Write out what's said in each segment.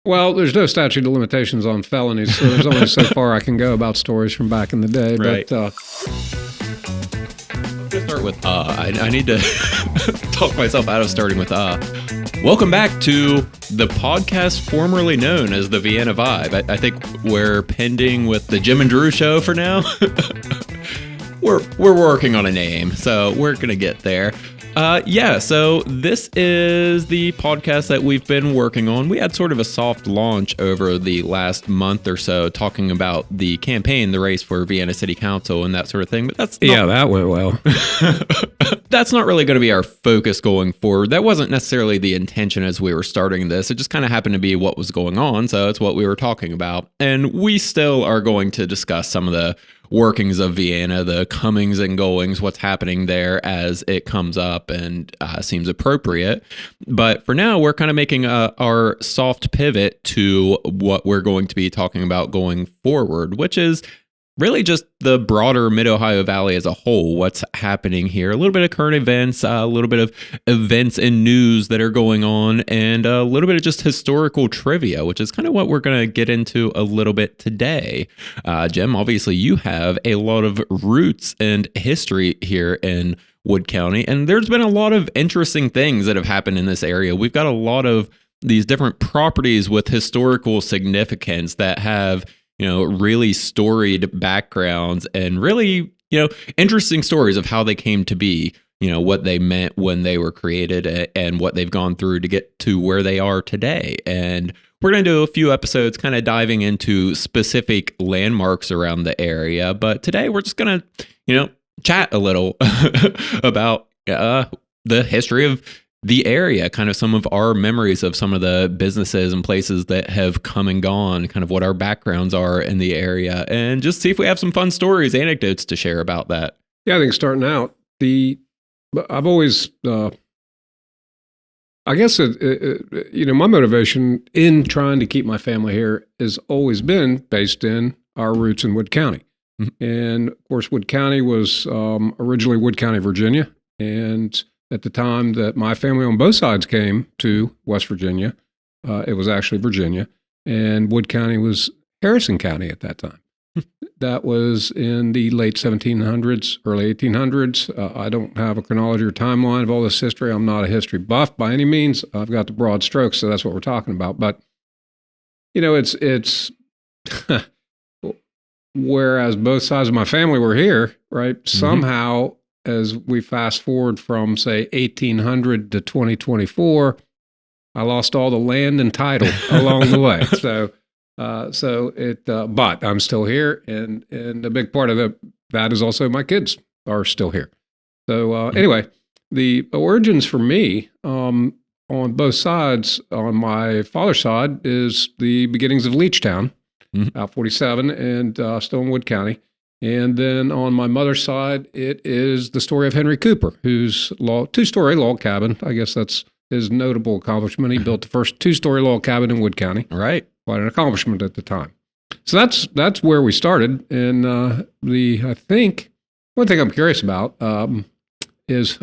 Well, there's no statute of limitations on felonies, so there's only so far I can go about stories from back in the day. Right. But Let's start with I need to talk myself out of starting with Welcome back to the podcast formerly known as the Vienna Vibe. I think we're pending with the Jim and Drew show for now. We're working on a name, so we're gonna get there. So this is the podcast that we've been working on. We had sort of a soft launch over the last month or so, talking about the campaign, the race for Vienna City Council and that sort of thing. But that went well. That's not really going to be our focus going forward. That wasn't necessarily the intention as we were starting this. It just kind of happened to be what was going on, so it's what we were talking about. And we still are going to discuss some of the workings of Vienna, the comings and goings, what's happening there as it comes up and seems appropriate. But for now, we're kind of making our soft pivot to what we're going to be talking about going forward, which is really just the broader Mid-Ohio Valley as a whole, what's happening here, a little bit of current events, a little bit of events and news that are going on, and a little bit of just historical trivia, which is kind of what we're going to get into a little bit today. Jim, obviously you have a lot of roots and history here in Wood County, and there's been a lot of interesting things that have happened in this area. We've got a lot of these different properties with historical significance that have really storied backgrounds and really, interesting stories of how they came to be, what they meant when they were created and what they've gone through to get to where they are today. And we're going to do a few episodes kind of diving into specific landmarks around the area. But today we're just going to, chat a little about the history of the area, kind of some of our memories of some of the businesses and places that have come and gone, kind of what our backgrounds are in the area, and just see if we have some fun stories, anecdotes to share about that. Yeah, I think starting out, I've always, I guess, my motivation in trying to keep my family here has always been based in our roots in Wood County. Mm-hmm. And of course, Wood County was originally Wood County, Virginia, and at the time that my family on both sides came to West Virginia, it was actually Virginia, and Wood County was Harrison County at that time. That was in the late 1700s, early 1800s. I don't have a chronology or timeline of all this history. I'm not a history buff by any means. I've got the broad strokes, so that's what we're talking about. But, it's whereas both sides of my family were here, right? Mm-hmm. Somehow, as we fast forward from, say, 1800 to 2024, I lost all the land and title along the way. But I'm still here, and a big part of that is also my kids are still here. So anyway, the origins for me on both sides, on my father's side, is the beginnings of Leechtown, Out 47, and still in Wood County. And then on my mother's side, it is the story of Henry Cooper, whose two-story log cabin. I guess that's his notable accomplishment. He built the first two-story log cabin in Wood County. All right. Quite an accomplishment at the time. So that's where we started. And I think one thing I'm curious about is,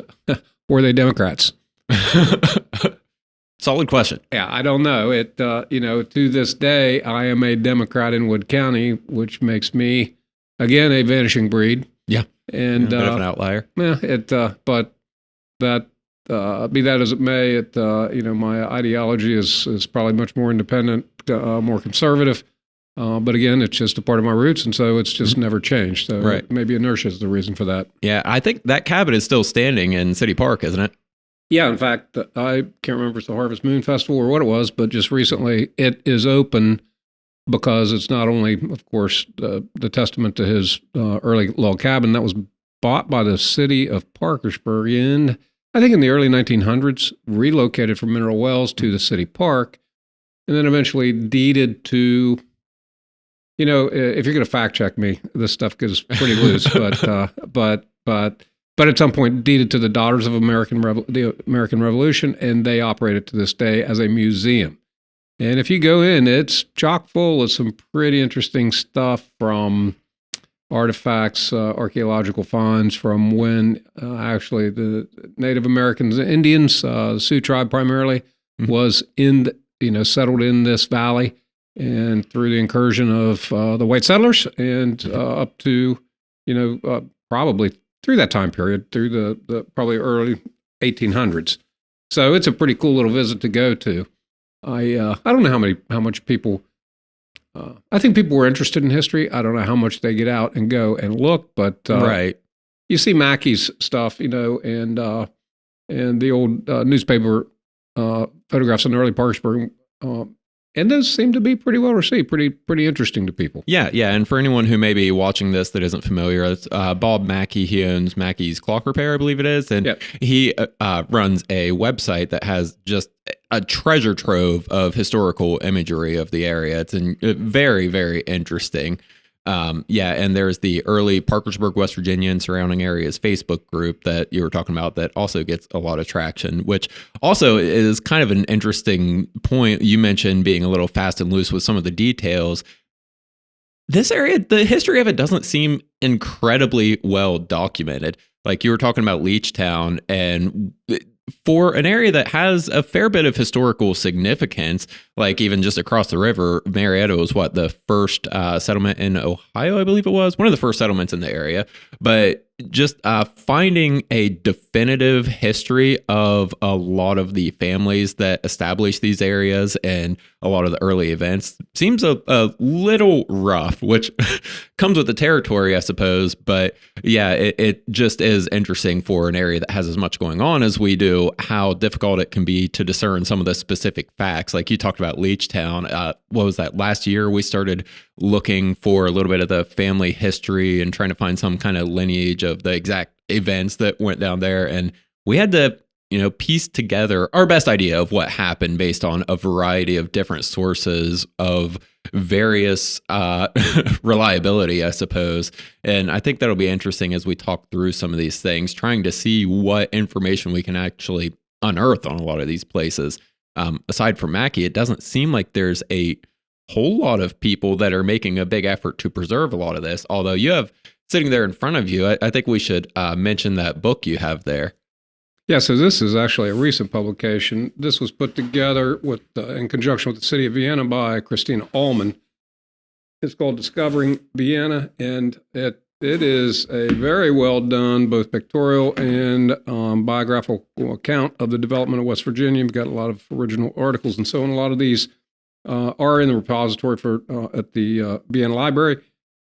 were they Democrats? Solid question. Yeah, I don't know. To this day, I am a Democrat in Wood County, which makes me, again, a vanishing breed. Yeah, and a bit of an outlier. Yeah, but that be that as it may, my ideology is probably much more independent, more conservative. But again, it's just a part of my roots, and so it's just never changed. So right. Maybe inertia is the reason for that. Yeah, I think that cabin is still standing in City Park, isn't it? Yeah, in fact, I can't remember if it's the Harvest Moon Festival or what it was, but just recently it is open. Because it's not only, of course, the testament to his early log cabin that was bought by the city of Parkersburg in the early 1900s, relocated from Mineral Wells to the city park, and then eventually deeded to, if you're going to fact check me, this stuff gets pretty loose, but at some point deeded to the Daughters of the American Revolution, and they operate it to this day as a museum. And if you go in, it's chock full of some pretty interesting stuff, from artifacts, archaeological finds from when actually the Native Americans, Indians, the Sioux tribe primarily, was in settled in this valley, and through the incursion of the white settlers, and up to probably through that time period, through the probably early 1800s. So it's a pretty cool little visit to go to. I don't know how much people. I think people were interested in history. I don't know how much they get out and go and look, but Right. you see Mackey's stuff, and the old newspaper photographs in the early Parkersburg, and those seem to be pretty well received, pretty interesting to people. Yeah. And for anyone who may be watching this that isn't familiar, it's Bob Mackey. He owns Mackey's Clock Repair, I believe it is. And he runs a website that has just a treasure trove of historical imagery of the area. It's very, very interesting. And there's the early Parkersburg, West Virginia and surrounding areas Facebook group that you were talking about that also gets a lot of traction, which also is kind of an interesting point. You mentioned being a little fast and loose with some of the details. This area, the history of it doesn't seem incredibly well documented. Like you were talking about Leechtown, and for an area that has a fair bit of historical significance, like even just across the river, Marietta was the first settlement in Ohio, I believe it was, one of the first settlements in the area. But just finding a definitive history of a lot of the families that established these areas and a lot of the early events seems a little rough, which comes with the territory, I suppose. But yeah, it just is interesting for an area that has as much going on as we do, how difficult it can be to discern some of the specific facts. Like you talked about Leechtown. What was that? Last year, we started looking for a little bit of the family history and trying to find some kind of lineage of the exact events that went down there. And we had to, piece together our best idea of what happened based on a variety of different sources of various reliability, I suppose. And I think that'll be interesting as we talk through some of these things, trying to see what information we can actually unearth on a lot of these places. Aside from Mackey, it doesn't seem like there's a whole lot of people that are making a big effort to preserve a lot of this. Although you have sitting there in front of you, I think we should mention that book you have there. Yeah, so this is actually a recent publication. This was put together in conjunction with the city of Vienna by Christina Allman. It's called Discovering Vienna, and it is a very well done, both pictorial and biographical account of the development of West Virginia. We've got a lot of original articles and so on. A lot of these are in the repository at the Vienna Library.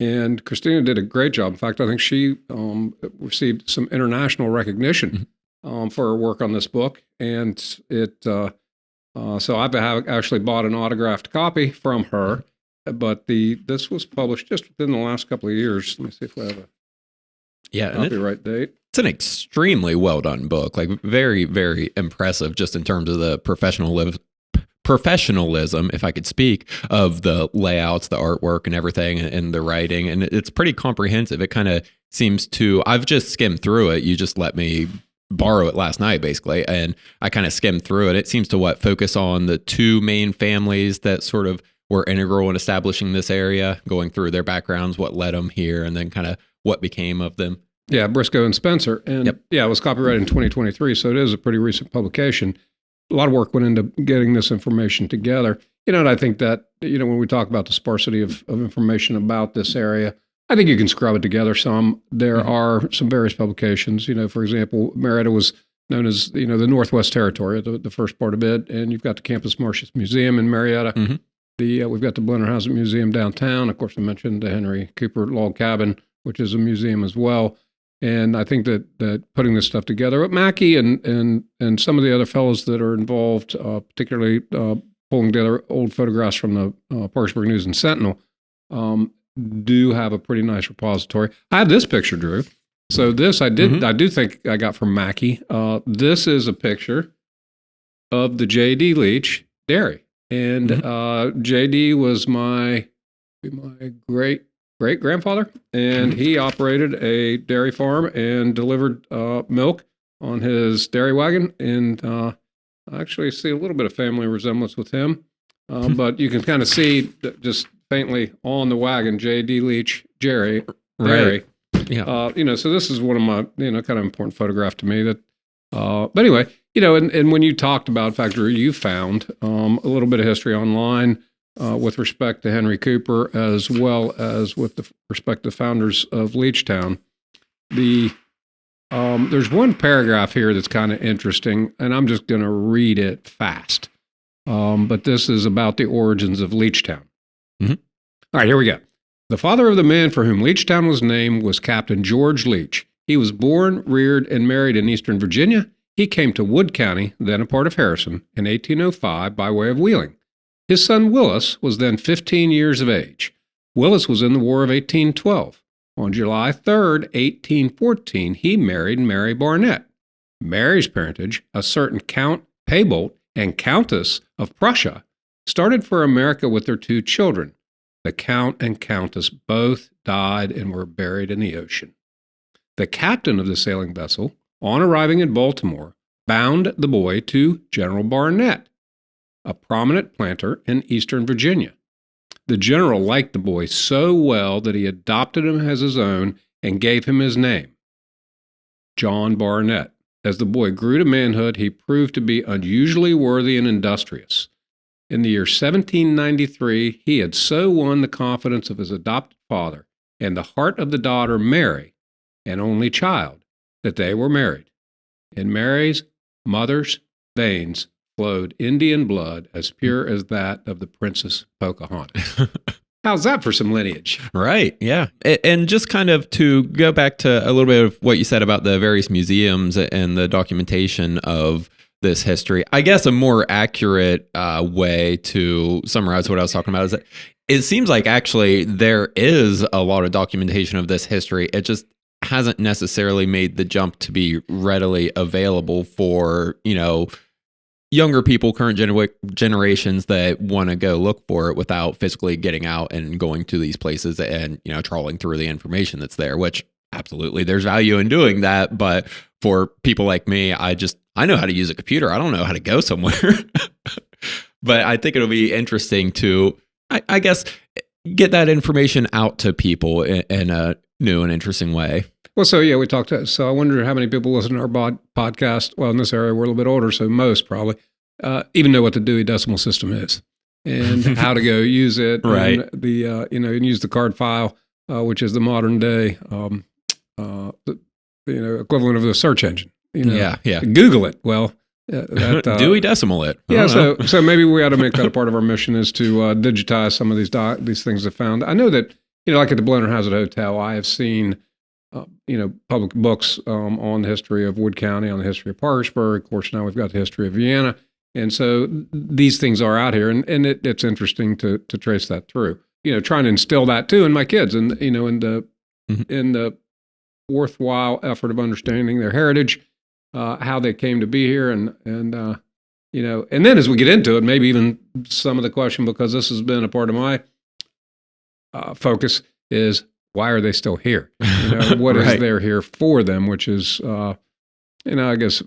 And Christina did a great job. In fact, I think she received some international recognition for her work on this book. And so I've actually bought an autographed copy from her. But this was published just within the last couple of years. Let me see if we have a copyright date. It's an extremely well done book, like very, very impressive just in terms of the professionalism, if I could speak, of the layouts, the artwork and everything and the writing. And it's pretty comprehensive. It kind of seems to, I've just skimmed through it. You just let me borrow it last night, basically. And I kind of skimmed through it. It seems to focus on the two main families that sort of were integral in establishing this area, going through their backgrounds, what led them here, and then kind of what became of them. Yeah, Briscoe and Spencer. And it was copyrighted in 2023, so it is a pretty recent publication. A lot of work went into getting this information together. And I think that, when we talk about the sparsity of information about this area, I think you can scrub it together some. There are some various publications. For example, Marietta was known as, the Northwest Territory, the first part of it. And you've got the Campus Martius Museum in Marietta. Mm-hmm. We've got the Blennerhausett Museum downtown. Of course, I mentioned the Henry Cooper Log Cabin, which is a museum as well. And I think that putting this stuff together with Mackey and some of the other fellows that are involved, particularly pulling together old photographs from the Parkersburg News and Sentinel, do have a pretty nice repository. I have this picture, Drew. So this I do think I got from Mackey. This is a picture of the J.D. Leach Dairy. And J.D. was my great-great-grandfather, and he operated a dairy farm and delivered milk on his dairy wagon. And I actually see a little bit of family resemblance with him, but you can kind of see just faintly on the wagon, J.D. Leach Dairy. Yeah. So this is one of my, kind of important photograph to me. But anyway, And when you talked about, in fact, Drew, you found a little bit of history online with respect to Henry Cooper, as well as with the respect to founders of Leechtown. There's one paragraph here that's kind of interesting, and I'm just going to read it fast. But this is about the origins of Leechtown. Mm-hmm. All right, here we go. The father of the man for whom Leechtown was named was Captain George Leech. He was born, reared, and married in eastern Virginia. He came to Wood County, then a part of Harrison, in 1805 by way of Wheeling. His son Willis was then 15 years of age. Willis was in the War of 1812. On July 3rd, 1814, he married Mary Barnett. Mary's parentage, a certain Count Paybolt and Countess of Prussia, started for America with their 2 children. The Count and Countess both died and were buried in the ocean. The captain of the sailing vessel, on arriving in Baltimore, bound the boy to General Barnett, a prominent planter in eastern Virginia. The general liked the boy so well that he adopted him as his own and gave him his name, John Barnett. As the boy grew to manhood, he proved to be unusually worthy and industrious. In the year 1793, he had so won the confidence of his adopted father and the heart of the daughter Mary, an only child, that they were married. In Mary's mother's veins flowed Indian blood as pure as that of the Princess Pocahontas. How's that for some lineage? Right. Yeah. And just kind of to go back to a little bit of what you said about the various museums and the documentation of this history, I guess a more accurate way to summarize what I was talking about is that it seems like actually there is a lot of documentation of this history. It just hasn't necessarily made the jump to be readily available for, younger people, current generations that want to go look for it without physically getting out and going to these places and, trawling through the information that's there, which absolutely there's value in doing that. But for people like me, I know how to use a computer. I don't know how to go somewhere. But I think it'll be interesting to, I guess, get that information out to people in a new and interesting way. Well, we talked. So I wonder how many people listen to our podcast. Well, in this area, we're a little bit older, so most probably even know what the Dewey Decimal System is and how to go use it. Right. And the and use the card file, which is the modern day equivalent of the search engine. Yeah. Google it. Well, Dewey Decimal it. Yeah. So maybe we ought to make that a part of our mission is to digitize some of these things I found. I know that like at the Blenner Hazard Hotel, I have seen. Public books on the history of Wood County, on the history of Parkersburg. Of course, now we've got the history of Vienna. And so these things are out here, and it's interesting to trace that through. Trying to instill that too in my kids, and in the worthwhile effort of understanding their heritage, how they came to be here, and then as we get into it, maybe even some of the question, because this has been a part of my focus, is why are they still here? What Right. is there here for them, which is, I guess,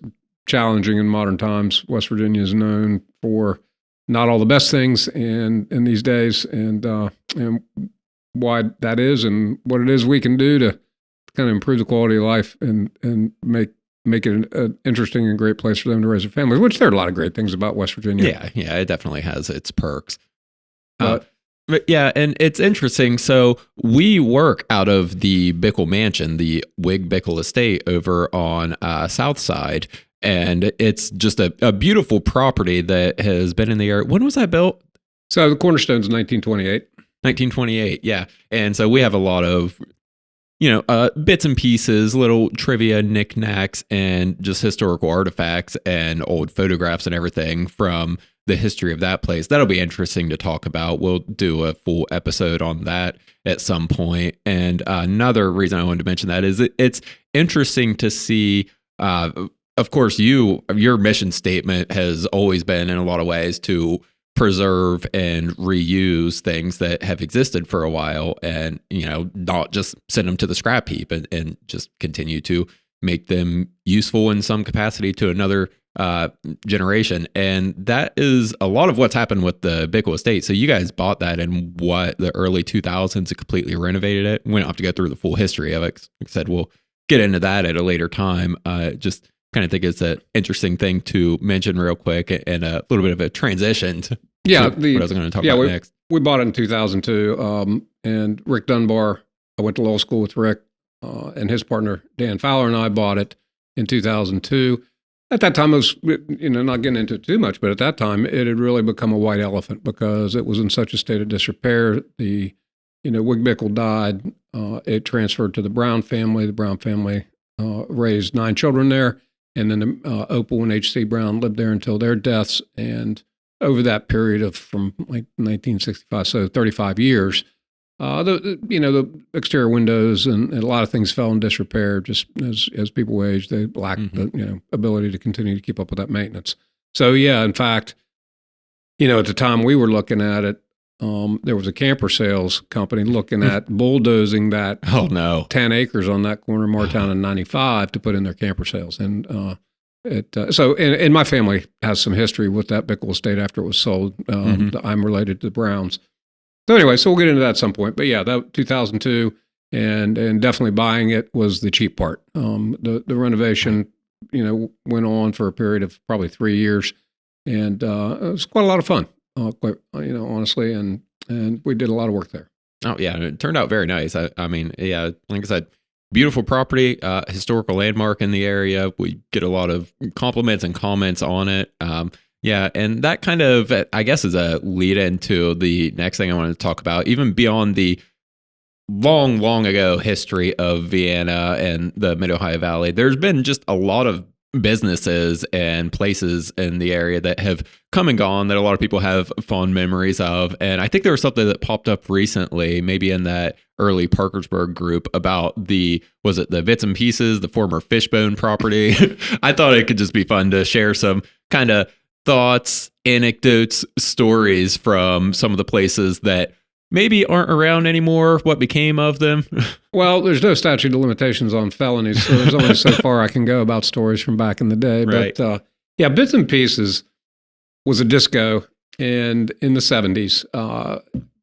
challenging in modern times. West Virginia is known for not all the best things in these days, and why that is and what it is we can do to kind of improve the quality of life and make it an interesting and great place for them to raise their families, which there are a lot of great things about West Virginia. Yeah, it definitely has its perks. But yeah, and it's interesting. So we work out of the Bickle Mansion, the Whig Bickle Estate over on South Side, and it's just a beautiful property that has been in the area. When was that built? So the cornerstone's 1928. 1928, yeah. And so we have a lot of bits and pieces, little trivia, knickknacks, and just historical artifacts and old photographs and everything from the history of that place. That'll be interesting to talk about. We'll do a full episode on that at some point. And another reason I wanted to mention that is it's interesting to see, of course, your mission statement has always been in a lot of ways to preserve and reuse things that have existed for a while and, not just send them to the scrap heap and just continue to make them useful in some capacity to another generation. And that is a lot of what's happened with the Bickle Estate. So you guys bought that in the early 2000s and completely renovated it. We don't have to go through the full history of it. Like I said, we'll get into that at a later time. Just kind of think it's an interesting thing to mention real quick, and a little bit of a transition to Yeah, what I was going to talk about next. We bought it in 2002, and Rick Dunbar, I went to law school with Rick, and his partner, Dan Fowler, and I bought it in 2002. At that time, it was, not getting into it too much, but at that time, it had really become a white elephant because it was in such a state of disrepair. Wig Bickle died. It transferred to the Brown family. The Brown family raised 9 children there. And then Opal and H.C. Brown lived there until their deaths. And over that period of from like 1965, so 35 years, the exterior windows and a lot of things fell in disrepair. Just as people aged, they lacked the ability to continue to keep up with that maintenance. So yeah, in fact, at the time we were looking at it, there was a camper sales company looking at bulldozing that 10 acres on that corner of Martown and 95 to put in their camper sales. And and my family has some history with that Bickle estate after it was sold. I'm related to the Browns. So anyway, so we'll get into that at some point. But yeah, that 2002 and definitely buying it was the cheap part. The renovation, went on for a period of probably 3 years, and it was quite a lot of fun. Honestly, and we did a lot of work there. Oh yeah, it turned out very nice. I mean, yeah, like I said, beautiful property, historical landmark in the area. We get a lot of compliments and comments on it. Yeah, and that kind of, I guess, is a lead into the next thing I wanted to talk about, even beyond the long, long ago history of Vienna and the Mid-Ohio Valley. There's been just a lot of businesses and places in the area that have come and gone that a lot of people have fond memories of. And I think there was something that popped up recently, maybe in that early Parkersburg group, about was it the Bits and Pieces, the former Fishbone property? I thought it could just be fun to share some kind of thoughts, anecdotes, stories from some of the places that maybe aren't around anymore. What became of them? Well, there's no statute of limitations on felonies, so there's only so far I can go about stories from back in the day. Right. But yeah, Bits and Pieces was a disco and in the 70s.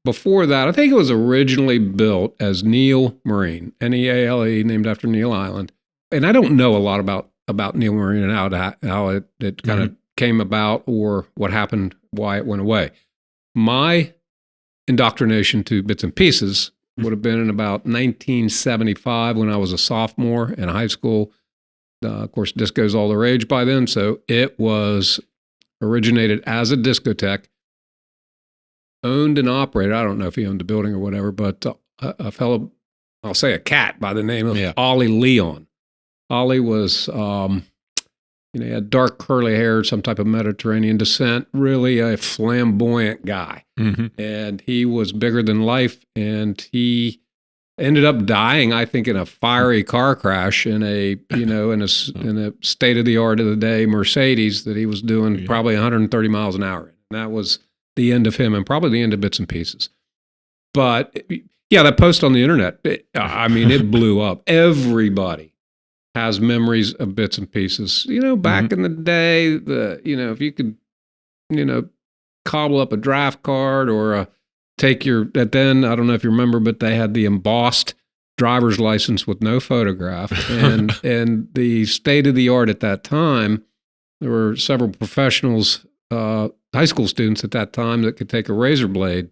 Before that, I think it was originally built as Neil Marine, Neale, named after Neil Island. And I don't know a lot about Neil Marine and how it kind of came about or what happened, why it went away. My indoctrination to Bits and Pieces would have been in about 1975 when I was a sophomore in high school. Of course, disco's all the rage by then, so it was originated as a discotheque, owned and operated. I don't know if he owned the building or whatever, but a fellow, I'll say a cat by the name of Ollie Leon. Ollie was, he had dark curly hair, some type of Mediterranean descent, really a flamboyant guy. And he was bigger than life, and he ended up dying, I think, in a fiery car crash in a state of the art of the day Mercedes that he was doing probably 130 miles an hour. And that was the end of him and probably the end of Bits and Pieces. But yeah, that post on the internet, it blew up. Everybody has memories of Bits and Pieces. Back in the day, if you could, cobble up a draft card or then, I don't know if you remember, but they had the embossed driver's license with no photograph. And the state of the art at that time, there were several professionals, high school students at that time, that could take a razor blade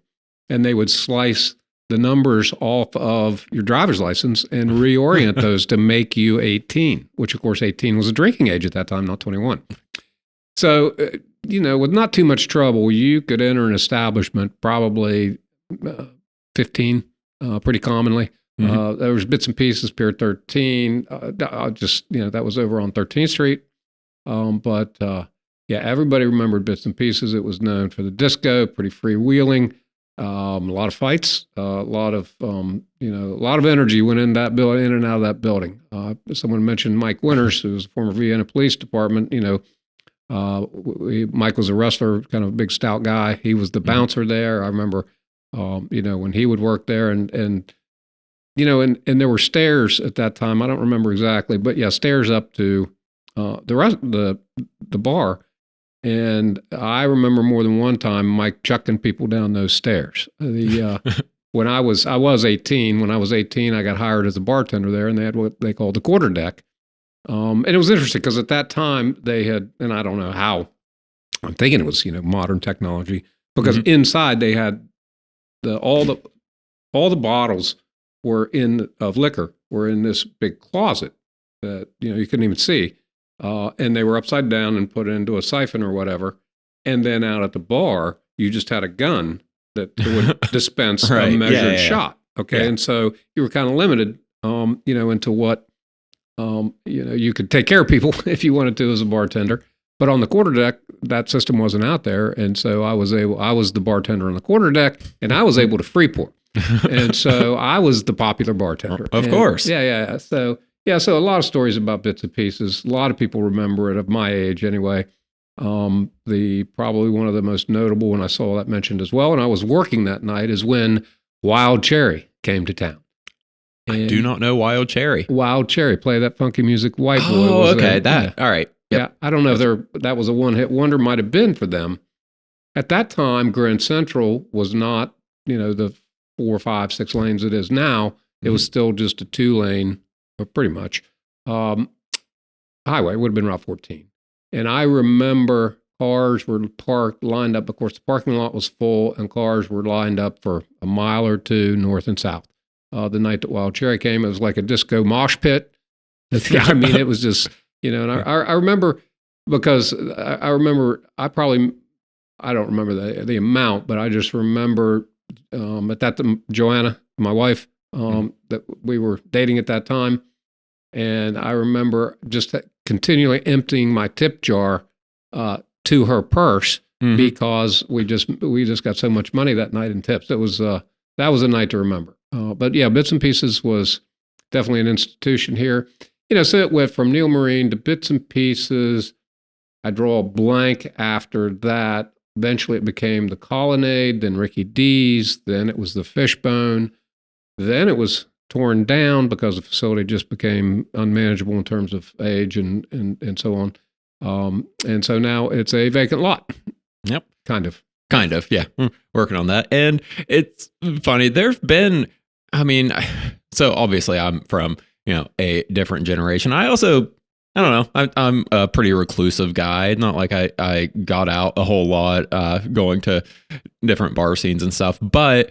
and they would slice the numbers off of your driver's license and reorient those to make you 18, which of course 18 was a drinking age at that time, not 21. So, with not too much trouble, you could enter an establishment, probably 15, pretty commonly. There was Bits and Pieces, Pier 13. That was over on 13th Street. Everybody remembered Bits and Pieces. It was known for the disco, pretty freewheeling. A lot of fights, a lot of energy went in that building, in and out of that building. Someone mentioned Mike Winters, who was the former Vienna Police Department. Mike was a wrestler, kind of a big, stout guy. He was the bouncer there. I remember, when he would work there, and there were stairs at that time. I don't remember exactly, but yeah, stairs up to the bar. And I remember more than one time Mike chucking people down those stairs. When I was 18, I got hired as a bartender there, and they had what they called the quarter deck. And it was interesting because at that time they had, and I don't know how, I'm thinking it was, modern technology, because inside they had all the bottles of liquor were in this big closet that, you couldn't even see. And they were upside down and put into a siphon or whatever. And then out at the bar, you just had a gun that would dispense Right. a measured Yeah. shot. Okay. Yeah. And so you were kind of limited, into what, you could take care of people if you wanted to as a bartender. But on the quarterdeck, that system wasn't out there. And so I was the bartender on the quarterdeck, and I was able to free pour. And so I was the popular bartender. Of course. Yeah. So a lot of stories about bits and pieces. A lot of people remember it of my age anyway. Probably one of the most notable when I saw that mentioned as well, and I was working that night, is when Wild Cherry came to town. I do not know Wild Cherry. Wild Cherry, play that funky music, White Boy. Oh, okay. Yeah. All right. Yep. Yeah, I don't know if that was a one-hit wonder, might have been for them. At that time, Grand Central was not, the 4, 5, 6 lanes it is now. It was still just a 2-lane, or pretty much, highway. It would have been Route 14. And I remember cars were parked, lined up. Of course, the parking lot was full, and cars were lined up for a mile or two north and south. The night that Wild Cherry came, it was like a disco mosh pit. I mean, it was just, and I remember, because I remember, I don't remember the amount, but I just remember at that time, Joanna, my wife, that we were dating at that time. And I remember just continually emptying my tip jar to her purse because we just got so much money that night in tips. That was a night to remember. But yeah, Bits and Pieces was definitely an institution here. So it went from Neil Marine to Bits and Pieces. I draw a blank after that. Eventually it became the Colonnade, then Ricky D's, then it was the Fishbone. Then it was torn down because the facility just became unmanageable in terms of age and so on. And so now it's a vacant lot. Yep. Kind of, yeah. Working on that. And it's funny, there've been, so obviously I'm from, a different generation. I don't know, I'm a pretty reclusive guy. Not like I got out a whole lot going to different bar scenes and stuff, but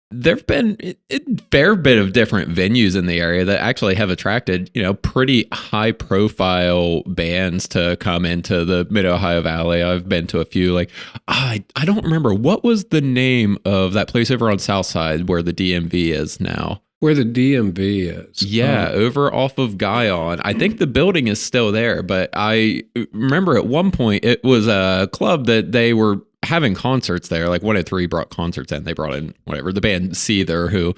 there've been a fair bit of different venues in the area that actually have attracted, pretty high profile bands to come into the Mid-Ohio Valley. I've been to a few, like, I don't remember, what was the name of that place over on South Side where the DMV is now? Where the DMV is? Yeah, over off of Guyon. I think the building is still there, but I remember at one point it was a club that they were having concerts there. Like 103 brought concerts in. They brought in the band Seether, who,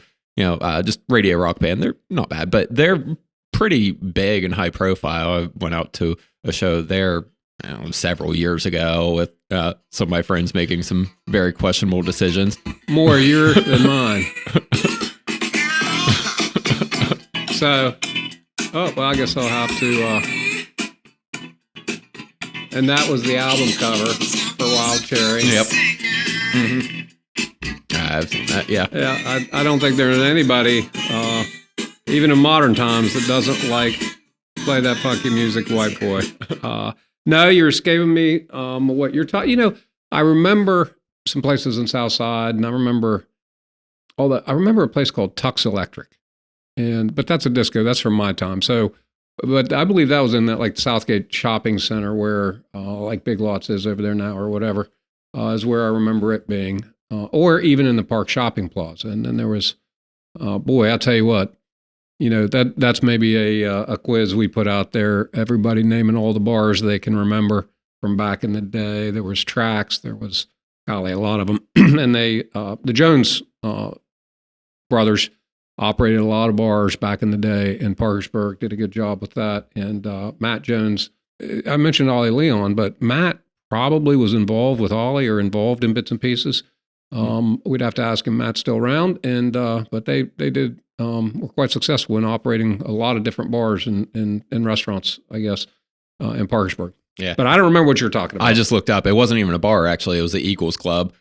just radio rock band. They're not bad, but they're pretty big and high profile. I went out to a show there several years ago with some of my friends making some very questionable decisions. More yours than mine. So, I guess I'll have to, and that was the album cover for Wild Cherry. Yep. I've seen that, yeah. Yeah, I don't think there's anybody, even in modern times, that doesn't play that funky music, White Boy. No, you're escaping me what you're talking. I remember some places in Southside, and I remember a place called Tux Electric. But that's a disco. That's from my time. So, but I believe that was in that Southgate Shopping Center where Big Lots is over there now or whatever, is where I remember it being, or even in the Park Shopping Plaza. And then there was, I'll tell you what, that's maybe a quiz we put out there. Everybody naming all the bars they can remember from back in the day. There was Trax. There was, a lot of them. And the Jones brothers operated a lot of bars back in the day in Parkersburg, did a good job with that. And Matt Jones, I mentioned Ollie Leon, but Matt probably was involved with Ollie or involved in Bits and Pieces. We'd have to ask him. Matt's still around, but they did were quite successful in operating a lot of different bars and restaurants, I guess, in Parkersburg. Yeah. But I don't remember what you're talking about. I just looked up. It wasn't even a bar, actually. It was the Eagles Club.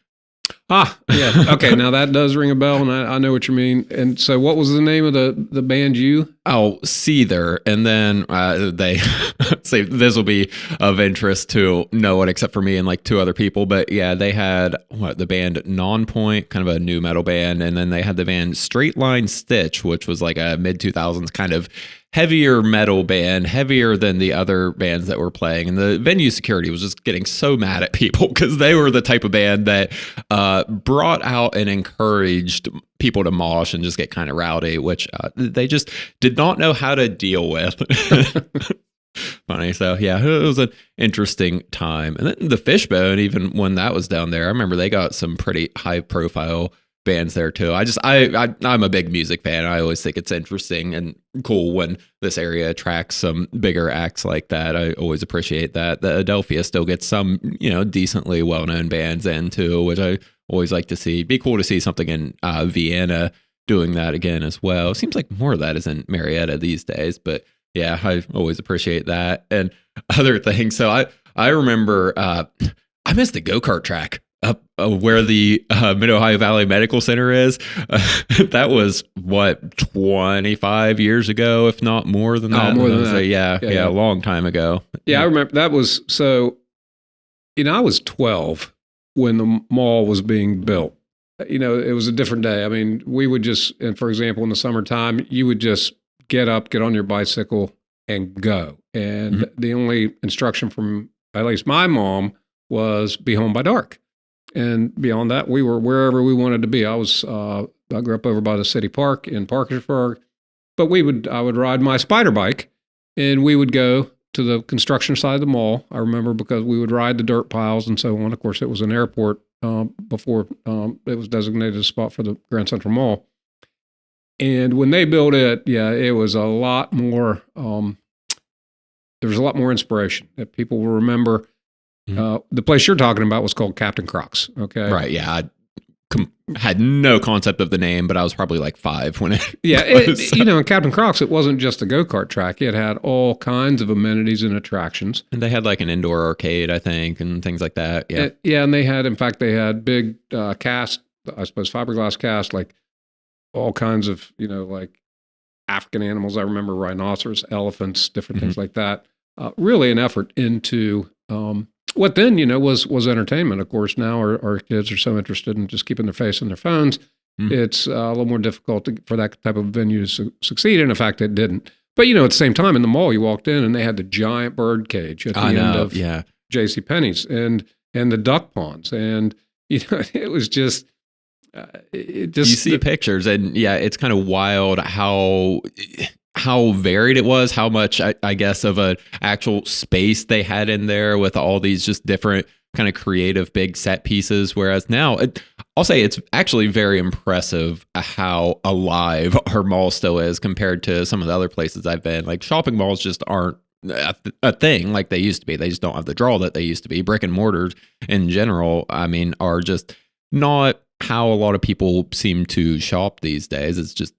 Yeah. Okay, now that does ring a bell, and I know what you mean. And so, what was the name of the band you? Oh, Seether. And then they say this will be of interest to no one except for me and like two other people. But yeah, they had the band Nonpoint, kind of a new metal band. And then they had the band Straight Line Stitch, which was like a mid 2000s kind of heavier metal band, heavier than the other bands that were playing. And the venue security was just getting so mad at people because they were the type of band that brought out and encouraged people to mosh and just get kind of rowdy, which they just did not know how to deal with. Funny. So yeah, it was an interesting time. And then the Fishbone, even when that was down there, I remember they got some pretty high profile bands there too. I'm a big music fan. I always think it's interesting and cool when this area attracts some bigger acts like that. I always appreciate that. The Adelphia still gets some, decently well-known bands in too, which I always like to see. Be cool to see something in Vienna doing that again as well. It seems like more of that is in Marietta these days, but yeah, I always appreciate that. And other things. So I remember I missed the go-kart track up where the Mid-Ohio Valley Medical Center is. That was 25 years ago, if not more than that. More than that. So, yeah, a long time ago. Yeah, I remember that was so. I was 12 when the mall was being built. It was a different day. I mean, we would just, and for example, in the summertime, you would just get up, get on your bicycle, and go. And the only instruction from at least my mom was be home by dark. And beyond that, we were wherever we wanted to be. I grew up over by the city park in Parkersburg, but I would ride my spider bike, and we would go to the construction side of the mall. I remember because we would ride the dirt piles and so on. Of course, it was an airport before it was designated a spot for the Grand Central Mall. And when they built it, it was a lot more. There was a lot more inspiration that people will remember. The place you're talking about was called Captain Croc's. Okay. Right. Yeah. I had no concept of the name, but I was probably like 5 when it. Yeah. In Captain Croc's, it wasn't just a go-kart track. It had all kinds of amenities and attractions. And they had like an indoor arcade, I think, and things like that. Yeah. And they had big cast, I suppose, fiberglass cast, like all kinds of, like African animals. I remember rhinoceros, elephants, different things like that. Really an effort into what then, was entertainment. Of course, now our kids are so interested in just keeping their face in their phones. It's a little more difficult for that type of venue to succeed. And in fact, it didn't. But, at the same time in the mall, you walked in and they had the giant bird cage at the end of JCPenney's and the duck ponds. And, it was just, you see pictures and it's kind of wild how varied it was, how much I guess of an actual space they had in there with all these just different kind of creative big set pieces. Whereas now I'll say it's actually very impressive how alive our mall still is compared to some of the other places I've been. Like shopping malls just aren't a thing like they used to be. They just don't have the draw that they used to be. Brick and mortars in general, I mean, are just not how a lot of people seem to shop these days. It's just,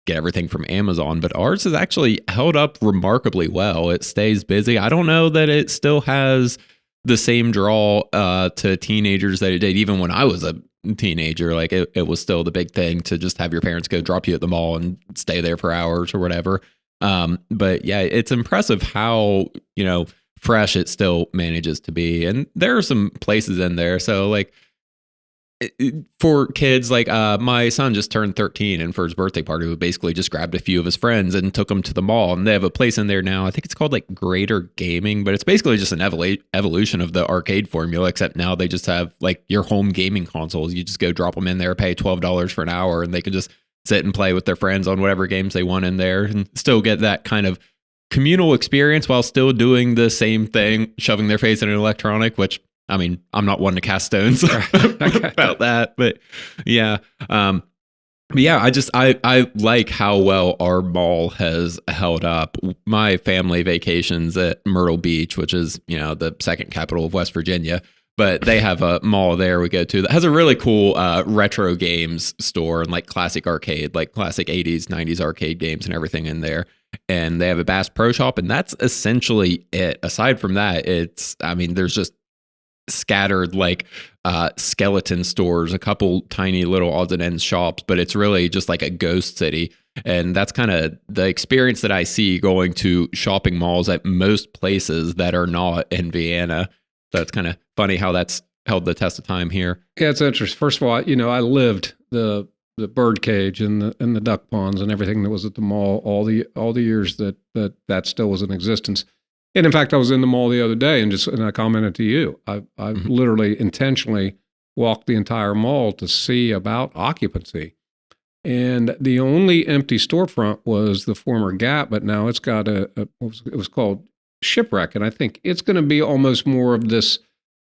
get everything from Amazon, but ours has actually held up remarkably well. It stays busy. I don't know that it still has the same draw to teenagers that it did even when I was a teenager. Like it was still the big thing to just have your parents go drop you at the mall and stay there for hours or whatever. But yeah, it's impressive how, fresh it still manages to be. And there are some places in there. So like, for kids, like my son just turned 13, and for his birthday party, we basically just grabbed a few of his friends and took them to the mall. And they have a place in there now. I think it's called like Greater Gaming, but it's basically just an evolution of the arcade formula, except now they just have like your home gaming consoles. You just go drop them in there, pay $12 for an hour, and they can just sit and play with their friends on whatever games they want in there and still get that kind of communal experience while still doing the same thing, shoving their face in an electronic, which I mean, I'm not one to cast stones about that, but yeah. But yeah, I like how well our mall has held up. My family vacations at Myrtle Beach, which is, the second capital of West Virginia, but they have a mall there we go to that has a really cool retro games store and like classic arcade, like classic 80s, 90s arcade games and everything in there. And they have a Bass Pro Shop, and that's essentially it. Aside from that, there's just scattered like skeleton stores, a couple tiny little odds and ends shops, but it's really just like a ghost city. And that's kind of the experience that I see going to shopping malls at most places that are not in Vienna. So it's kind of funny how that's held the test of time here. Yeah, it's interesting. First of all, I lived the bird cage and the duck ponds and everything that was at the mall all the years that still was in existence. And in fact, I was in the mall the other day and I commented to you. I literally intentionally walked the entire mall to see about occupancy. And the only empty storefront was the former Gap, but now it's got it was called Shipwreck. And I think it's going to be almost more of this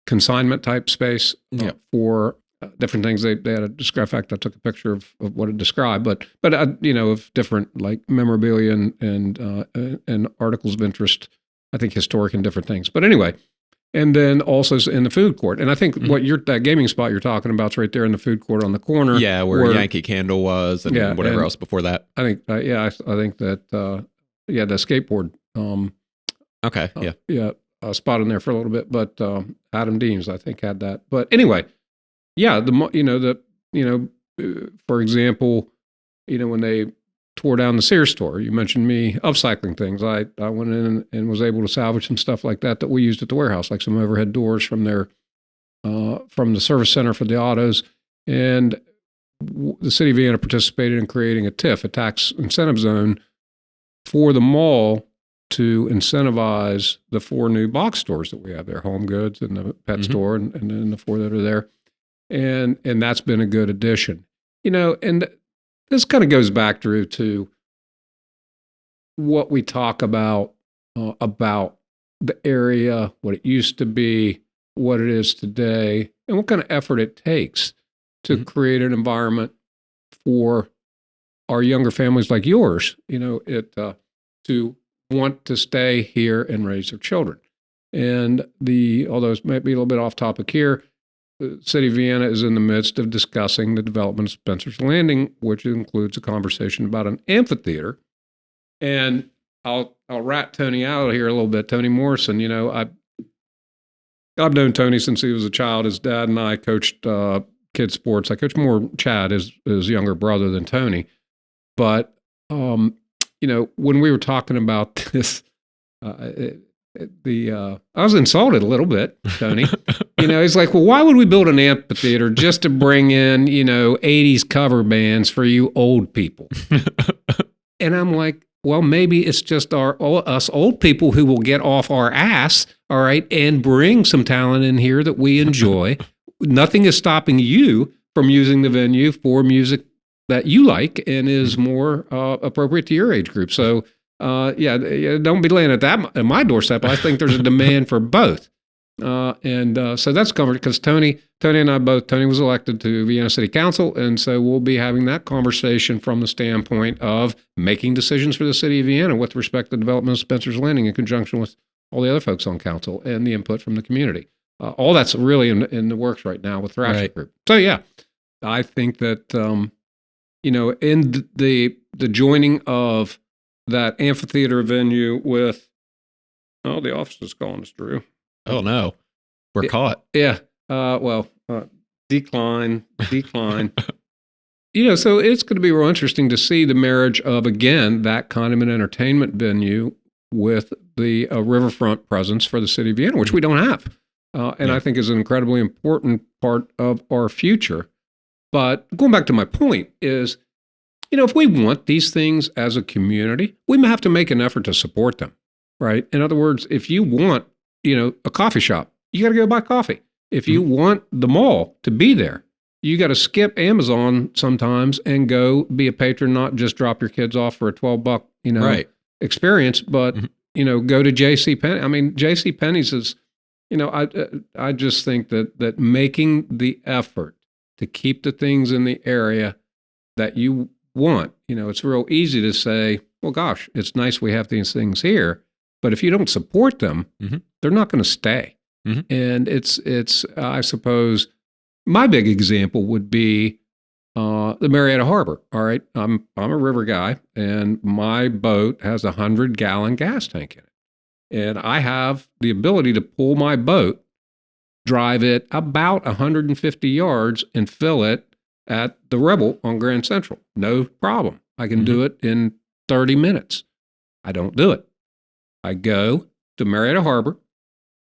consignment type space for different things. They had a describe. In fact, I took a picture of what it described, but of different like memorabilia and articles of interest. I think historic and different things. But anyway, and then also in the food court. And I think that gaming spot you're talking about is right there in the food court on the corner. Yeah, where Yankee Candle was and whatever else before that. I think, I think that, the skateboard. Spot in there for a little bit, but Adam Deems, I think, had that. But anyway, for example, when they tore down the Sears store, you mentioned me upcycling things. I went in and was able to salvage some stuff like that we used at the warehouse, like some overhead doors from from the service center for the autos. And the city of Vienna participated in creating a TIF, a tax incentive zone, for the mall to incentivize the 4 new box stores that we have there, Home Goods and the pet store, and then the 4 that are there. And that's been a good addition. And this kind of goes back, Drew, to what we talk about the area, what it used to be, what it is today, and what kind of effort it takes to create an environment for our younger families like yours, to want to stay here and raise their children. And although it might be a little bit off topic here, the city of Vienna is in the midst of discussing the development of Spencer's Landing, which includes a conversation about an amphitheater. And I'll rat Tony out here a little bit. Tony Morrison, I've known Tony since he was a child. His dad and I coached kids sports. I coached more Chad, his younger brother, than Tony. But when we were talking about this, I was insulted a little bit, Tony. He's like, well, why would we build an amphitheater just to bring in, 80s cover bands for you old people? And I'm like, well, maybe it's just us old people who will get off our ass, all right, and bring some talent in here that we enjoy. Nothing is stopping you from using the venue for music that you like and is more appropriate to your age group. So, don't be laying at my doorstep. I think there's a demand for both. So that's covered because Tony and I both, Tony was elected to Vienna City Council. And so we'll be having that conversation from the standpoint of making decisions for the city of Vienna with respect to the development of Spencer's Landing in conjunction with all the other folks on council and the input from the community. All that's really in the works right now with Thrasher Group. So yeah, I think that, in the joining of that amphitheater venue with, the office is calling us, Drew. Oh no, we're caught. Yeah. Decline. So it's going to be real interesting to see the marriage of, again, that kind of an entertainment venue with the riverfront presence for the city of Vienna, which we don't have. I think is an incredibly important part of our future. But going back to my point is, if we want these things as a community, we have to make an effort to support them, right? In other words, if you want, a coffee shop, you got to go buy coffee. If you want the mall to be there, you got to skip Amazon sometimes and go be a patron, not just drop your kids off for a $12, experience, but, go to JCPenney. I mean, JCPenney's is, I just think that making the effort to keep the things in the area that you want, it's real easy to say, well, gosh, it's nice we have these things here. But if you don't support them, they're not going to stay. And it's I suppose my big example would be the Marietta Harbor. All right, I'm a river guy, and my boat has a 100-gallon gas tank in it, and I have the ability to pull my boat drive it about 150 yards and fill it at the Rebel on Grand Central. No problem. I can do it in 30 minutes. I don't do it. I go to Marietta Harbor.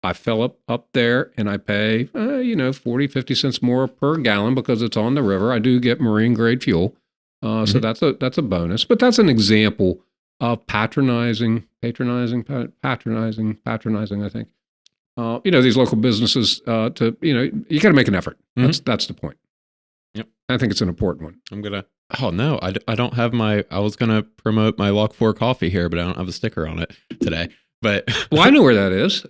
I fill up there and I pay, 40, 50 cents more per gallon because it's on the river. I do get marine grade fuel. So that's a bonus. But that's an example of patronizing, I think. These local businesses to, you got to make an effort. That's the point. Yep. I think it's an important one. Oh no, I don't have I was going to promote my Lock 4 coffee here, but I don't have a sticker on it today. But well, I know where that is.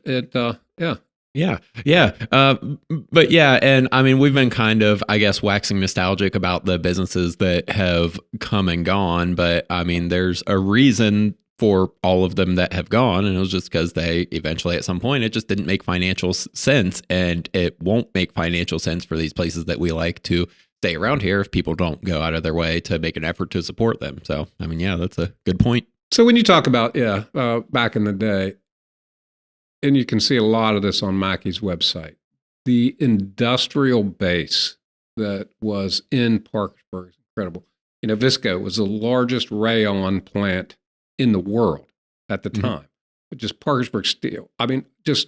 But yeah, and I mean, we've been kind of, I guess, waxing nostalgic about the businesses that have come and gone. But I mean, there's a reason for all of them that have gone, and it was just because they eventually, at some point, it just didn't make financial sense, and it won't make financial sense for these places that we like to stay around here if people don't go out of their way to make an effort to support them. So, I mean, yeah, that's a good point. So when you talk about, back in the day, and you can see a lot of this on Mackey's website, the industrial base that was in Parkersburg is incredible. Visco was the largest rayon plant in the world at the time. Just Parkersburg Steel. I mean, just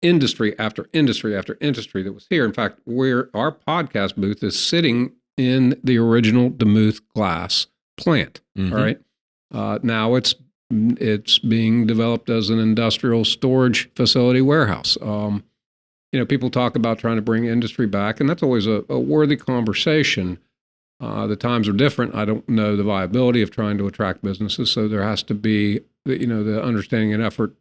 industry after industry after industry that was here. In fact, our podcast booth is sitting in the original DeMuth glass plant. All right. Now it's being developed as an industrial storage facility warehouse. People talk about trying to bring industry back, and that's always a worthy conversation. The times are different. I don't know the viability of trying to attract businesses, so there has to be, the understanding and effort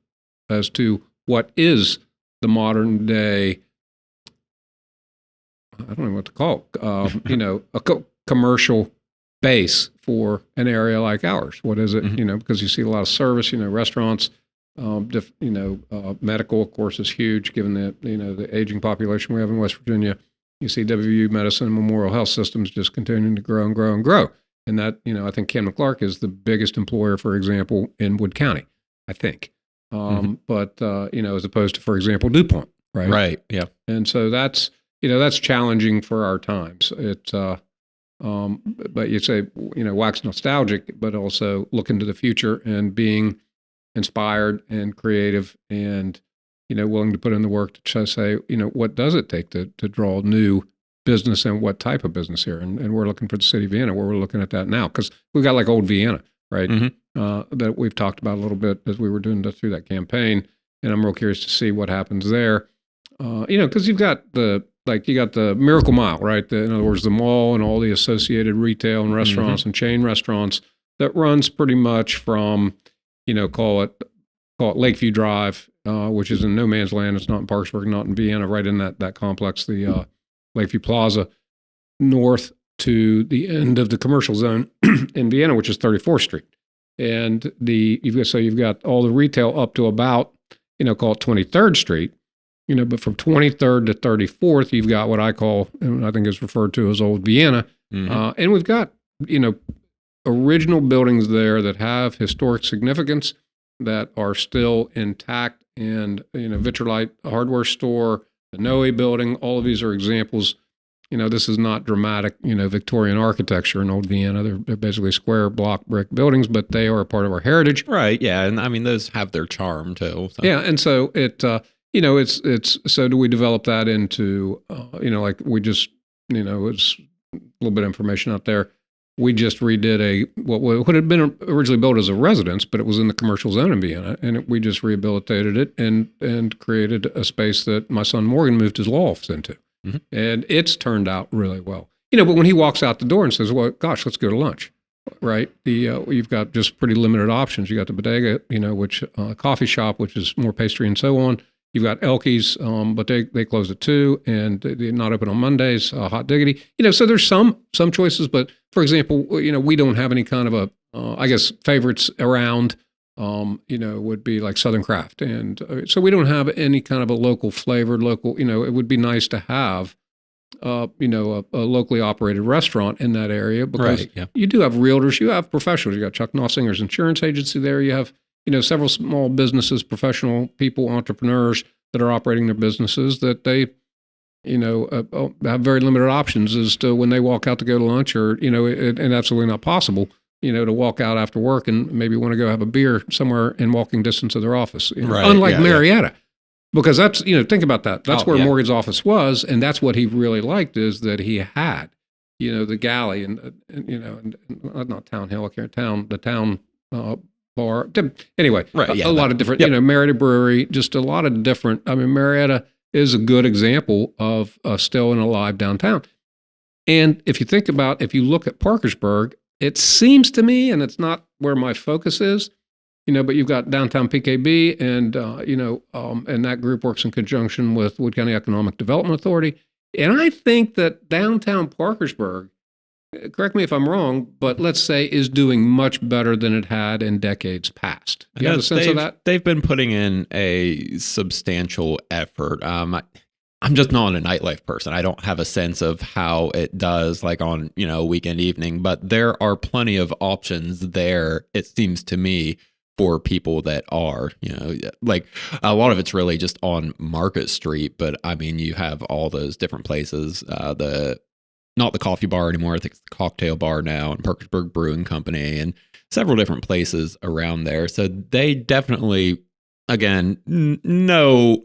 as to what is the modern day, I don't know what to call it, a commercial base for an area like ours. What is it? Because you see a lot of service, restaurants, medical, of course, is huge given the aging population we have in West Virginia. You see WVU Medicine and Memorial Health Systems just continuing to grow and grow and grow. And that, I think Camden Clark is the biggest employer, for example, in Wood County, I think. But, as opposed to, for example, DuPont, right? Right, yeah. And so that's challenging for our times. It's, but you say, wax nostalgic, but also look into the future and being inspired and creative and, willing to put in the work to say, what does it take to draw new business and what type of business here? And we're looking for the city of Vienna, where we're looking at that now, because we've got like old Vienna, right? That we've talked about a little bit as we were doing through that campaign. And I'm real curious to see what happens there. Because you got the Miracle Mile, right? In other words, the mall and all the associated retail and restaurants and chain restaurants that runs pretty much from, call it Lakeview Drive, which is in no man's land. It's not in Parkersburg, not in Vienna, right in that complex, the Lakeview Plaza, north to the end of the commercial zone in Vienna, which is 34th Street. And you've got all the retail up to about, call it 23rd Street. But from 23rd to 34th, you've got what I call, and I think is referred to as Old Vienna. And we've got, original buildings there that have historic significance that are still intact. And, Vitrolite Hardware Store, the Noe building, all of these are examples. This is not dramatic, Victorian architecture in Old Vienna. They're basically square block brick buildings, but they are a part of our heritage. Right, yeah. And I mean, those have their charm too. So. Yeah, and so it's so do we develop that into, like we just, it's a little bit of information out there. We just redid what had been originally built as a residence, but it was in the commercial zone in Vienna, and we just rehabilitated it and created a space that my son Morgan moved his law office into, and it's turned out really well. But when he walks out the door and says, "Well, gosh, let's go to lunch," right? You've got just pretty limited options. You got the bodega, which coffee shop, which is more pastry and so on. You've got Elke's, but they close at 2, and they're not open on Mondays. Hot Diggity, so there's some choices. But for example, we don't have any kind of I guess favorites around. Would be like Southern Craft, and so we don't have any kind of a local flavored local. It would be nice to have, a locally operated restaurant in that area because you do have realtors, you have professionals. You got Chuck Nossinger's insurance agency there. You have several small businesses, professional people, entrepreneurs that are operating their businesses that they, have very limited options as to when they walk out to go to lunch, or and absolutely not possible, to walk out after work and maybe want to go have a beer somewhere in walking distance of their office. Right. Unlike Marietta. Because that's, think about that. That's where yeah. Morgan's office was, and that's what he really liked, is that he had, the galley and not Town Hill, the town bar. Anyway, right, a lot of different, Marietta Brewery, just a lot of different. I mean, Marietta is a good example of still an alive downtown. And if you look at Parkersburg, it seems to me, and it's not where my focus is, but you've got downtown PKB, and and that group works in conjunction with Wood County Economic Development Authority. And I think that downtown Parkersburg, correct me if I'm wrong, but let's say is doing much better than it had in decades past. Do you have a sense of that? They've been putting in a substantial effort. I'm just not a nightlife person. I don't have a sense of how it does, like on, a weekend evening, but there are plenty of options there, it seems to me, for people that are, like a lot of it's really just on Market Street, but I mean, you have all those different places, not the coffee bar anymore. I think it's the cocktail bar now, and Parkersburg Brewing Company, and several different places around there. So they definitely, again, no,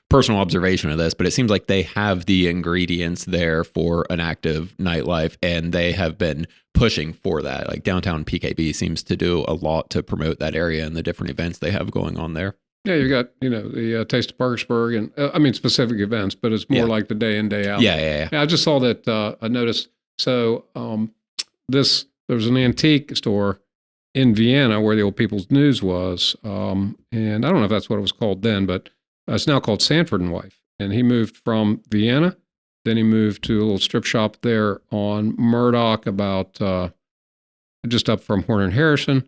personal observation of this, but it seems like they have the ingredients there for an active nightlife, and they have been pushing for that. Like downtown PKB seems to do a lot to promote that area and the different events they have going on there. Yeah, you've got, the Taste of Parkersburg, and specific events, but it's more like the day in, day out. Yeah. I just saw that, I noticed, so there was an antique store in Vienna where the Old People's News was, and I don't know if that's what it was called then, but it's now called Sanford and Wife. And he moved from Vienna, then he moved to a little strip shop there on Murdoch, about just up from Horner and Harrison.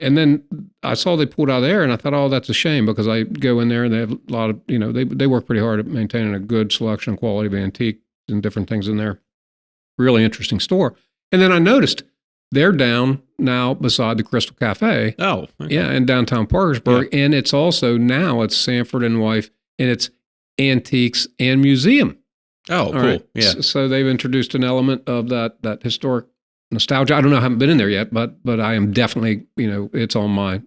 And then I saw they pulled out of there, and I thought, oh, that's a shame, because I go in there and they have a lot of, they work pretty hard at maintaining a good selection and quality of antiques and different things in there. Really interesting store. And then I noticed they're down now beside the Crystal Cafe. Oh, okay. Yeah, in downtown Parkersburg. Yeah. And it's also now it's Sanford and Wife, and it's antiques and museum. Oh, cool. Right. Yeah. So they've introduced an element of that historic nostalgia. I don't know, I haven't been in there yet, but I am definitely, it's on my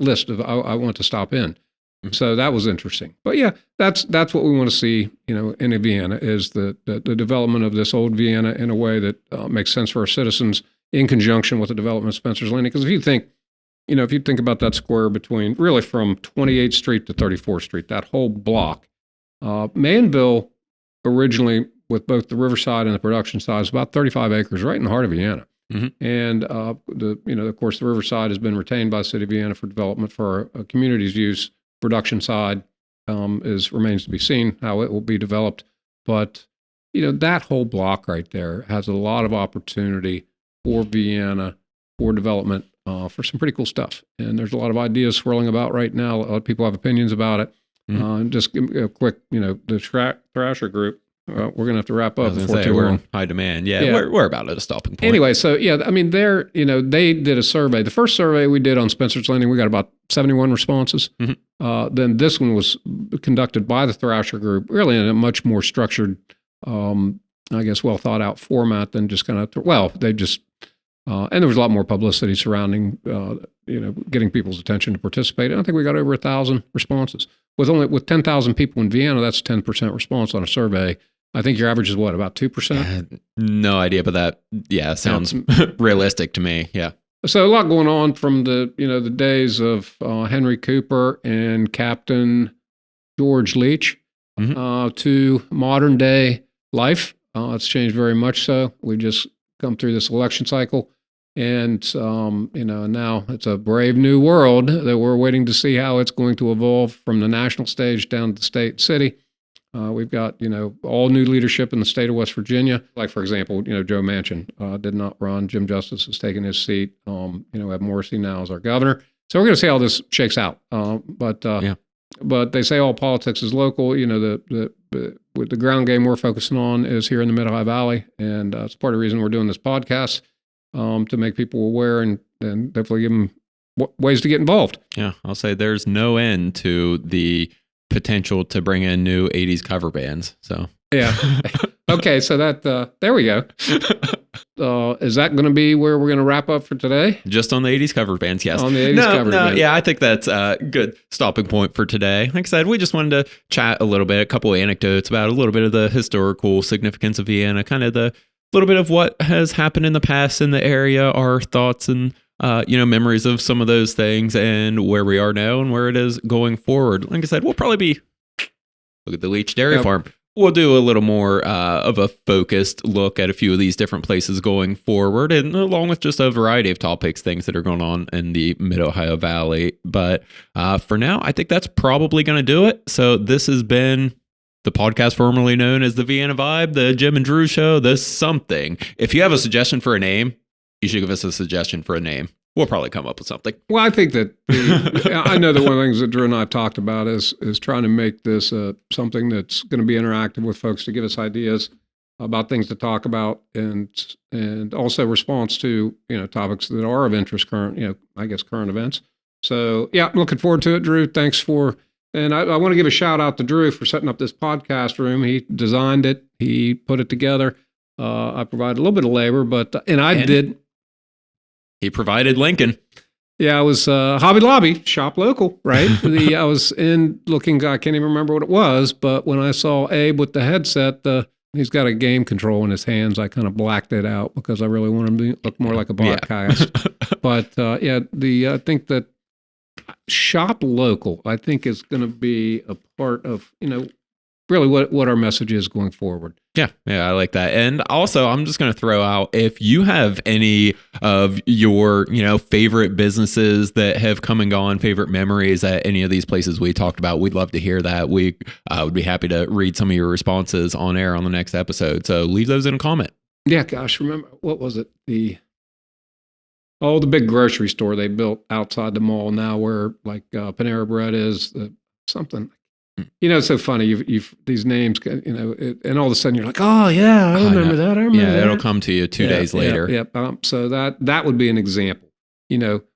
list of I want to stop in. Mm-hmm. So that was interesting. But yeah, that's what we want to see, in Vienna, is the development of this old Vienna in a way that makes sense for our citizens, in conjunction with the development of Spencer's Landing. Because if you think about that square between, really from 28th Street to 34th Street, that whole block, Manville originally, with both the Riverside and the production side, is about 35 acres right in the heart of Vienna. Mm-hmm. And of course, the Riverside has been retained by the city of Vienna for development for a community's use. Production side remains to be seen how it will be developed. But that whole block right there has a lot of opportunity for Vienna, for development, for some pretty cool stuff. And there's a lot of ideas swirling about right now. A lot of people have opinions about it. Mm-hmm. Just a quick, the Thrasher Group. We're going to have to wrap up before too long. We're high demand. Yeah. We're about at a stopping point. Anyway, so yeah, I mean, they did a survey. The first survey we did on Spencer's Landing, we got about 71 responses. Mm-hmm. Then this one was conducted by the Thrasher Group, really in a much more structured, I guess, well thought out format than just kind of, they just, and there was a lot more publicity surrounding, getting people's attention to participate. And I think we got over 1,000 responses. With 10,000 people in Vienna, that's 10% response on a survey. I think your average is what, about 2%? No idea, but that, sounds realistic to me. Yeah. So a lot going on from the days of Henry Cooper and Captain George Leach, mm-hmm. To modern day life. It's changed very much so. We just come through this election cycle, and now it's a brave new world that we're waiting to see how it's going to evolve from the national stage down to the state city. We've got, all new leadership in the state of West Virginia. Like, for example, Joe Manchin did not run. Jim Justice has taken his seat. Ed Morrissey now is our governor. So we're going to see how this shakes out. But they say all politics is local. The ground game we're focusing on is here in the Mid-Ohio Valley. And it's part of the reason we're doing this podcast, to make people aware and hopefully give them ways to get involved. Yeah, I'll say there's no end to the potential to bring in new 80s cover bands. So yeah. Okay, so that there we go. Is that going to be where we're going to wrap up for today? just on the 80s cover bands, yes. On the 80s cover bands. Yeah, I think that's a good stopping point for today. Like I said, we just wanted to chat a little bit, a couple of anecdotes about a little bit of the historical significance of Vienna, kind of the little bit of what has happened in the past in the area, our thoughts and memories of some of those things, and where we are now and where it is going forward. Like I said, we'll probably be look at the Leach Dairy Farm. We'll do a little more of a focused look at a few of these different places going forward, and along with just a variety of topics, things that are going on in the Mid-Ohio Valley. But for now, I think that's probably going to do it. So this has been the podcast formerly known as the Vienna Vibe, the Jim and Drew Show, the something. If you have a suggestion for a name, you should give us a suggestion for a name. We'll probably come up with something. Well, I think that I know that one of the things that Drew and I have talked about is trying to make this something that's going to be interactive with folks to give us ideas about things to talk about, and also response to topics that are of interest, current events. So yeah, I'm looking forward to it, Drew. Thanks for, and I want to give a shout out to Drew for setting up this podcast room. He designed it, he put it together. I provided a little bit of labor, but I did. He provided Lincoln. Yeah, I was Hobby Lobby, shop local, right? I was in looking, I can't even remember what it was, but when I saw Abe with the headset, he's got a game control in his hands. I kind of blacked it out because I really want him to look more like a broadcast. But I think that shop local, I think, is going to be a part of, really what our message is going forward. Yeah, I like that. And also, I'm just going to throw out, if you have any of your, favorite businesses that have come and gone, favorite memories at any of these places we talked about, we'd love to hear that. We would be happy to read some of your responses on air on the next episode. So leave those in a comment. Yeah, gosh, remember, what was it? The big grocery store they built outside the mall now where like Panera Bread is, something. It's so funny. You've these names, and all of a sudden you're like, oh yeah, I remember that. It'll come to you 2 days later. Yeah. So that would be an example.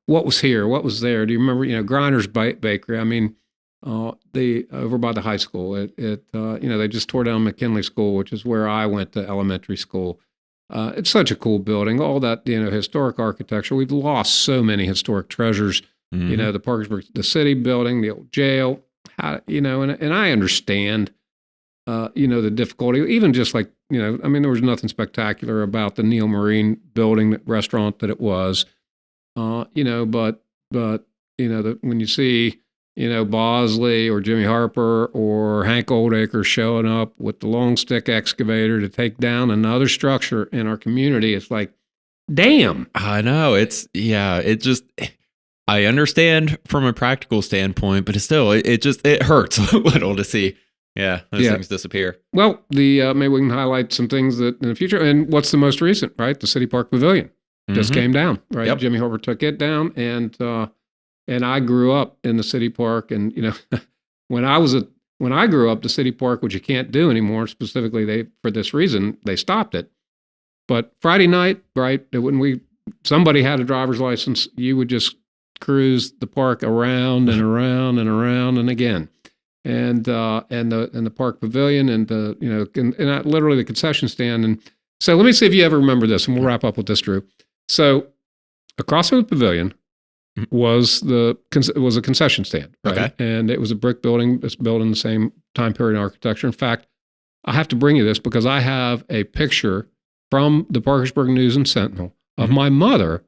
What was here, what was there? Do you remember? Grinder's Bakery. I mean, over by the high school. They just tore down McKinley School, which is where I went to elementary school. It's such a cool building. All that historic architecture. We've lost so many historic treasures. Mm-hmm. The Parkersburg, the city building, the old jail. And I understand, the difficulty, even just like, there was nothing spectacular about the Neil Marine building, restaurant that it was, but when you see, Bosley or Jimmy Harper or Hank Oldacre showing up with the long stick excavator to take down another structure in our community, it's like, damn. I know. I understand from a practical standpoint, but it hurts a little to see, those things disappear. Well, maybe we can highlight some things that in the future. And what's the most recent, right? The City Park Pavilion just came down, right? Yep. Jimmy Harper took it down, and I grew up in the City Park, and when I grew up, the City Park, which you can't do anymore, specifically for this reason, they stopped it. But Friday night, right, when somebody had a driver's license, you would just cruise the park around and around and around and again, and the park pavilion and literally the concession stand. And so let me see if you ever remember this, and we'll wrap up with this, Drew. So across from the pavilion was a concession stand, right? Okay. And it was a brick building. It's built in the same time period architecture. In fact, I have to bring you this because I have a picture from the Parkersburg News and Sentinel of my mother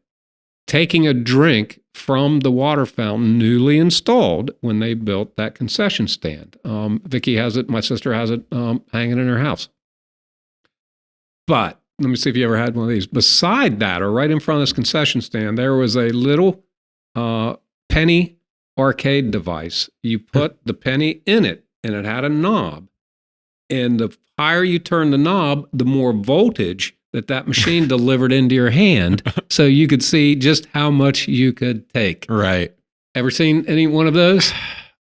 taking a drink from the water fountain newly installed when they built that concession stand. Vicki has it. My sister has it hanging in her house. But let me see if you ever had one of these. Beside that, or right in front of this concession stand, there was a little penny arcade device. You put the penny in it, and it had a knob. And the higher you turn the knob, the more voltage that machine delivered into your hand, so you could see just how much you could take. Right. Ever seen any one of those?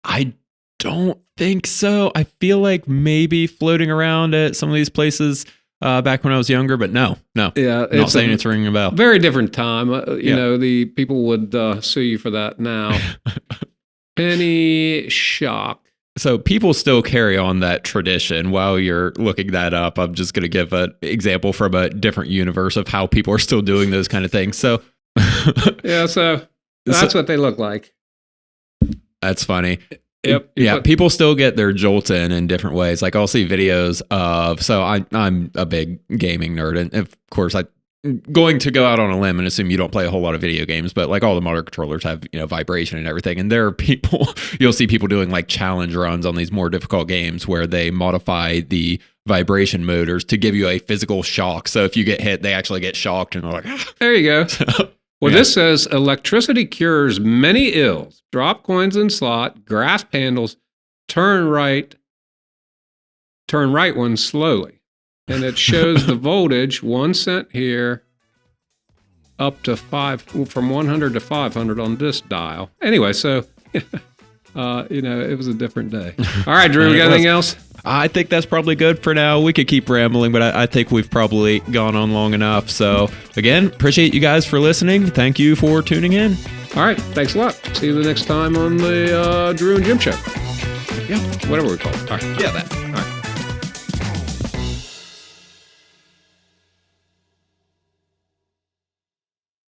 I don't think so. I feel like maybe floating around at some of these places back when I was younger, but no. Yeah, not saying it's ringing a bell. Very different time. The people would sue you for that now. Penny shock. So people still carry on that tradition. While you're looking that up, I'm just going to give an example from a different universe of how people are still doing those kind of things. So yeah, so that's what they look like. That's funny. Yep. Yeah, people still get their jolts in different ways. Like I'll see videos of, so I'm a big gaming nerd, and of course I'm going to go out on a limb and assume you don't play a whole lot of video games, but like all the motor controllers have, vibration and everything. And there are people, you'll see people doing like challenge runs on these more difficult games where they modify the vibration motors to give you a physical shock. So if you get hit, they actually get shocked and they're like, ah. There you go. Well, This says electricity cures many ills. Drop coins in slot, grasp handles, turn right one slowly. And it shows the voltage, 1 cent here, up to from 100 to 500 on this dial. Anyway, so, it was a different day. All right, Drew, we got anything else? I think that's probably good for now. We could keep rambling, but I think we've probably gone on long enough. So, again, appreciate you guys for listening. Thank you for tuning in. All right, thanks a lot. See you the next time on the Drew and Jim Show. Yeah, whatever we call it. All right. Yeah, that.